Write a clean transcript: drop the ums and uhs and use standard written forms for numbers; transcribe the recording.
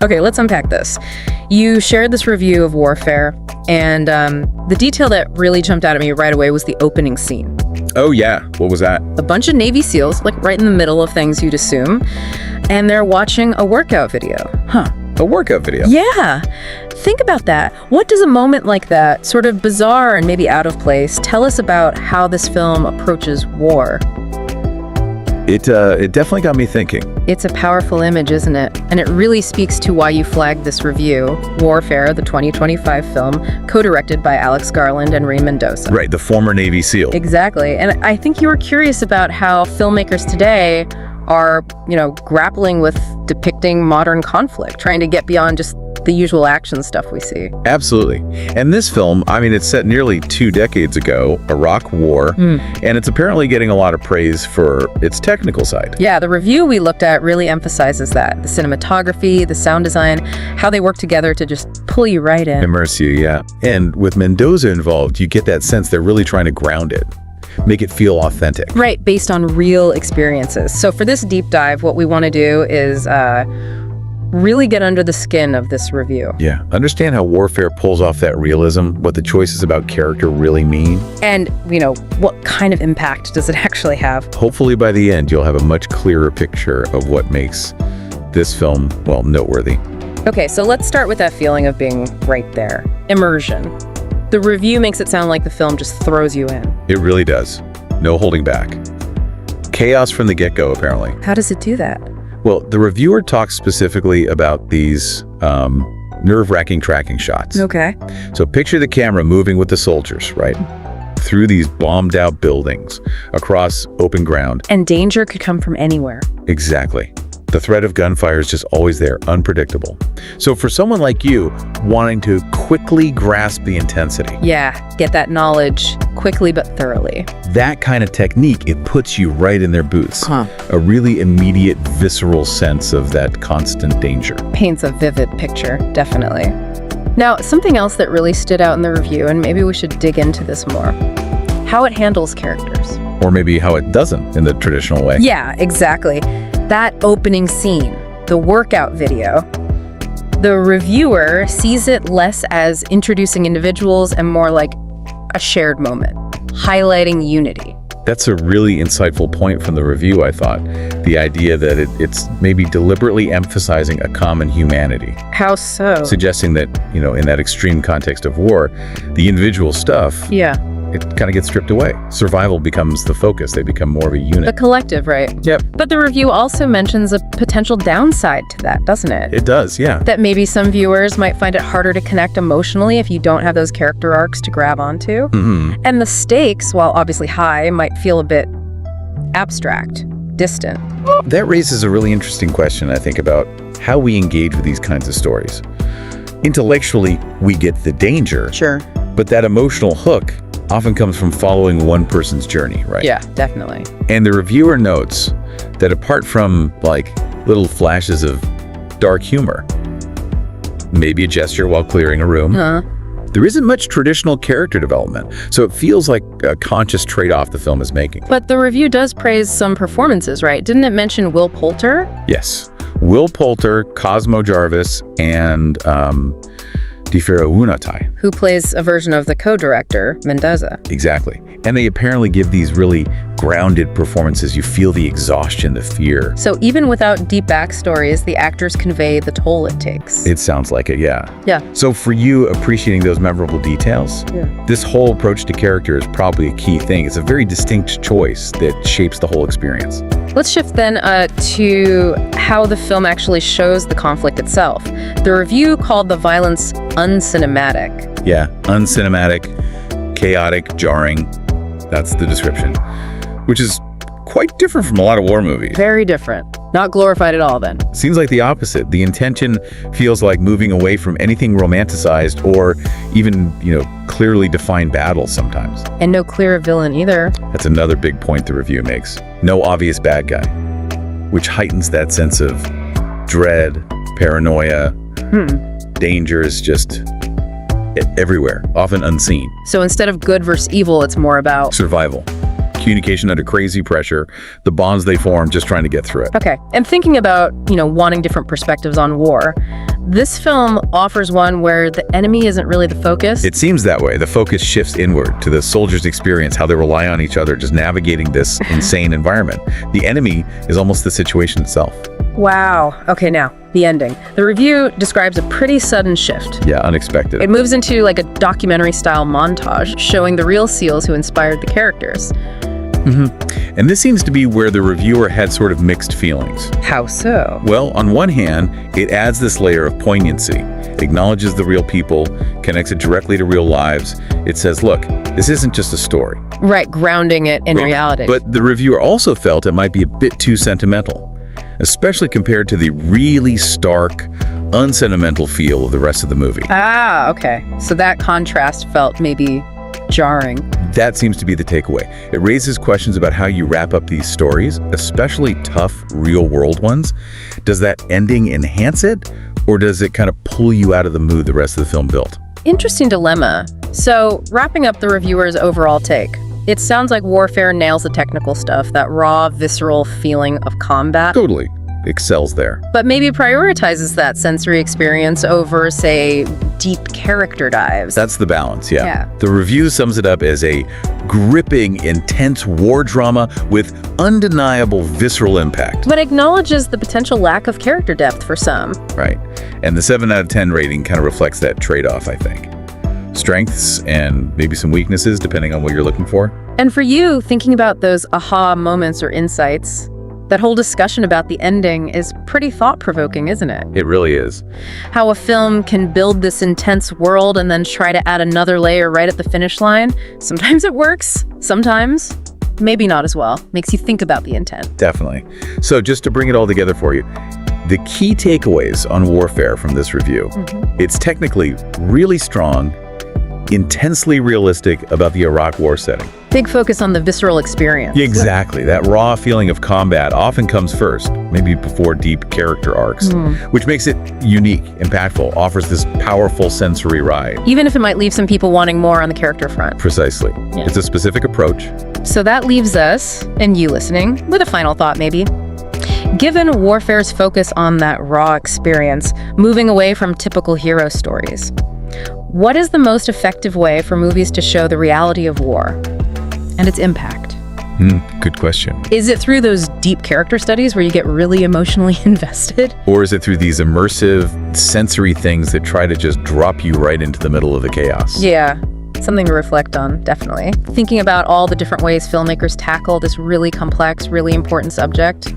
Okay, let's unpack this. You shared this review of Warfare, and the detail that really jumped out at me right away was the opening scene. Oh yeah, what was that? A bunch of Navy SEALs, like right in the middle of things you'd assume, and they're watching a workout video. Huh, a workout video? Yeah. Think about that. What does a moment like that, sort of bizarre and maybe out of place, tell us about how this film approaches war? It definitely got me thinking. It's a powerful image, isn't it? And it really speaks to why you flagged this review, Warfare, the 2025 film, co-directed by Alex Garland and Ray Mendoza. Right, the former Navy SEAL. Exactly. And I think you were curious about how filmmakers today are, grappling with depicting modern conflict, trying to get beyond just the usual action stuff we see. Absolutely. And this film, it's set nearly 2 decades ago, Iraq War, and it's apparently getting a lot of praise for its technical side. Yeah, the review we looked at really emphasizes that. The cinematography, the sound design, how they work together to just pull you right in. Immerse you, yeah. And with Mendoza involved, you get that sense they're really trying to ground it, make it feel authentic. Right, based on real experiences. So for this deep dive, what we want to do is really get under the skin of this review. Yeah, understand how Warfare pulls off that realism, what the choices about character really mean. And, what kind of impact does it actually have? Hopefully by the end, you'll have a much clearer picture of what makes this film, noteworthy. Okay, so let's start with that feeling of being right there. Immersion. The review makes it sound like the film just throws you in. It really does. No holding back. Chaos from the get-go, apparently. How does it do that? Well, the reviewer talks specifically about these nerve-wracking tracking shots. Okay. So picture the camera moving with the soldiers, right? Through these bombed-out buildings, across open ground. And danger could come from anywhere. Exactly. The threat of gunfire is just always there, unpredictable. So for someone like you, wanting to quickly grasp the intensity. Yeah, get that knowledge quickly but thoroughly. That kind of technique, it puts you right in their boots. Huh. A really immediate, visceral sense of that constant danger. Paints a vivid picture, definitely. Now, something else that really stood out in the review, and maybe we should dig into this more, how it handles characters. Or maybe how it doesn't in the traditional way. Yeah, exactly. That opening scene, the workout video, the reviewer sees it less as introducing individuals and more like a shared moment, highlighting unity. That's a really insightful point from the review, I thought. The idea that it's maybe deliberately emphasizing a common humanity. How so? Suggesting that, in that extreme context of war, the individual stuff, it kind of gets stripped away. Survival becomes the focus. They become more of a unit. The collective, right? Yep. But the review also mentions a potential downside to that, doesn't it? It does, yeah. That maybe some viewers might find it harder to connect emotionally if you don't have those character arcs to grab onto. Mm-hmm. And the stakes, while obviously high, might feel a bit abstract, distant. That raises a really interesting question, I think, about how we engage with these kinds of stories. Intellectually, we get the danger. Sure. But that emotional hook often comes from following one person's journey, right? Yeah, definitely. And the reviewer notes that apart from little flashes of dark humor, maybe a gesture while clearing a room, there isn't much traditional character development. So it feels like a conscious trade-off the film is making. But the review does praise some performances, right? Didn't it mention Will Poulter? Yes. Will Poulter, Cosmo Jarvis, and D'Pharaoh Woon-A-Tai. Who plays a version of the co-director, Mendoza. Exactly. And they apparently give these really grounded performances. You feel the exhaustion, the fear. So even without deep backstories, the actors convey the toll it takes. It sounds like it, yeah. Yeah. So for you, appreciating those memorable details, this whole approach to character is probably a key thing. It's a very distinct choice that shapes the whole experience. Let's shift then to how the film actually shows the conflict itself. The review called the violence uncinematic. Yeah, uncinematic, chaotic, jarring. That's the description, which is quite different from a lot of war movies. Very different. Not glorified at all, then. Seems like the opposite. The intention feels like moving away from anything romanticized or even, clearly defined battles sometimes. And no clear villain either. That's another big point the review makes. No obvious bad guy, which heightens that sense of dread, paranoia, danger is just everywhere, often unseen. So instead of good versus evil, it's more about survival. Communication under crazy pressure, the bonds they form just trying to get through it. Okay. And thinking about, wanting different perspectives on war, This film offers one where the enemy isn't really the focus. It seems that way. The focus shifts inward to the soldiers' experience, how they rely on each other, just navigating this insane environment. The enemy is almost the situation itself. Wow. Okay, now, the ending. The review describes a pretty sudden shift. Yeah, unexpected. It moves into like a documentary-style montage showing the real SEALs who inspired the characters. And this seems to be where the reviewer had sort of mixed feelings. How so? Well, on one hand, it adds this layer of poignancy, acknowledges the real people, connects it directly to real lives. It says, look, this isn't just a story. Right, grounding it in reality. But the reviewer also felt it might be a bit too sentimental, especially compared to the really stark, unsentimental feel of the rest of the movie. Ah, okay. So that contrast felt maybe jarring. That seems to be the takeaway. It raises questions about how you wrap up these stories, especially tough, real-world ones. Does that ending enhance it, or does it kind of pull you out of the mood the rest of the film built? Interesting dilemma. So, wrapping up the reviewer's overall take, it sounds like Warfare nails the technical stuff, that raw, visceral feeling of combat. Totally. Excels there. But maybe prioritizes that sensory experience over, say, deep character dives. That's the balance, Yeah. The review sums it up as a gripping, intense war drama with undeniable visceral impact. But acknowledges the potential lack of character depth for some. Right. And the 7 out of 10 rating kind of reflects that trade-off, I think. Strengths and maybe some weaknesses, depending on what you're looking for. And for you, thinking about those aha moments or insights, that whole discussion about the ending is pretty thought-provoking, isn't it? It really is. How a film can build this intense world and then try to add another layer right at the finish line. Sometimes it works, sometimes maybe not as well. Makes you think about the intent. Definitely. So just to bring it all together for you, the key takeaways on Warfare from this review, it's technically really strong, intensely realistic about the Iraq War setting. Big focus on the visceral experience. Exactly. That raw feeling of combat often comes first, maybe before deep character arcs, which makes it unique, impactful, offers this powerful sensory ride. Even if it might leave some people wanting more on the character front. Precisely. Yeah. It's a specific approach. So that leaves us, and you listening, with a final thought maybe. Given Warfare's focus on that raw experience, moving away from typical hero stories, what is the most effective way for movies to show the reality of war and its impact? Good question. Is it through those deep character studies where you get really emotionally invested? Or is it through these immersive, sensory things that try to just drop you right into the middle of the chaos? Yeah, something to reflect on, definitely. Thinking about all the different ways filmmakers tackle this really complex, really important subject.